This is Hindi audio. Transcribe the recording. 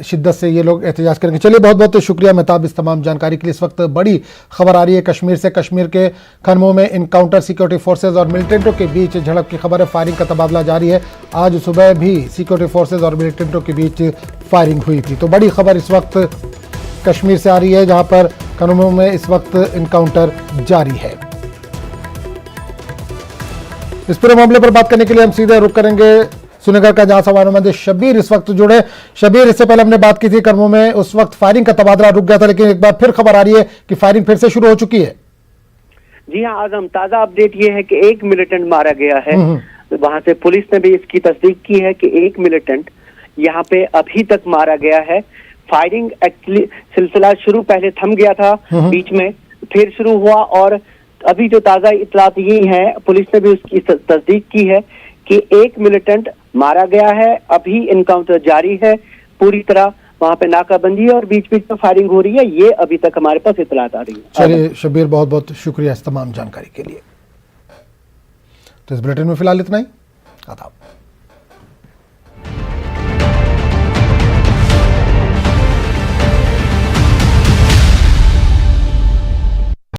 शिद्दत से ये लोग एहतजाज करेंगे। चलिए, बहुत बहुत शुक्रिया मेहताब इस तमाम जानकारी के लिए। इस वक्त बड़ी खबर आ रही है कश्मीर से। कश्मीर के खनमों में इनकाउंटर, सिक्योरिटी फोर्सेज और मिलिटेंटों के बीच झड़प की खबर है। फायरिंग का तबादला जारी है। आज सुबह भी सिक्योरिटी फोर्सेज और मिलिटेंटों के बीच फायरिंग हुई थी। तो बड़ी खबर इस वक्त कश्मीर से आ रही है, जहां पर खनमों में इस वक्त इनकाउंटर जारी है। इस पूरे मामले पर बात करने के लिए हम सीधे रुक करेंगे श्रीनगर का, जहां हमारे नुमाइंदे शब्बीर इस वक्त जुड़े। शब्बीर, इससे पहले हमने बात की थी खनमों में, उस वक्त फायरिंग का तबादला रुक गया था, लेकिन एक बार फिर खबर आ रही है कि फायरिंग फिर से शुरू हो चुकी है। जी हाँ आजम, ताजा अपडेट ये है कि एक मिलिटेंट मारा गया है। वहां से पुलिस ने भी इसकी तस्दीक की है कि एक मिलिटेंट यहाँ पे अभी तक मारा गया है। फायरिंग एक्चुअली सिलसिला शुरू पहले थम गया था, बीच में फिर शुरू हुआ, और अभी जो ताजा इतलात ये है, पुलिस ने भी उसकी तस्दीक की है कि एक मिलिटेंट मारा गया है। अभी इनकाउंटर जारी है, पूरी तरह वहां पे नाकाबंदी है और बीच बीच में फायरिंग हो रही है। ये अभी तक हमारे पास इतलात आ रही है। चलिए शब्बीर, बहुत बहुत शुक्रिया इस तमाम जानकारी के लिए। तो इस बुलेटिन में फिलहाल इतना ही। आदाब।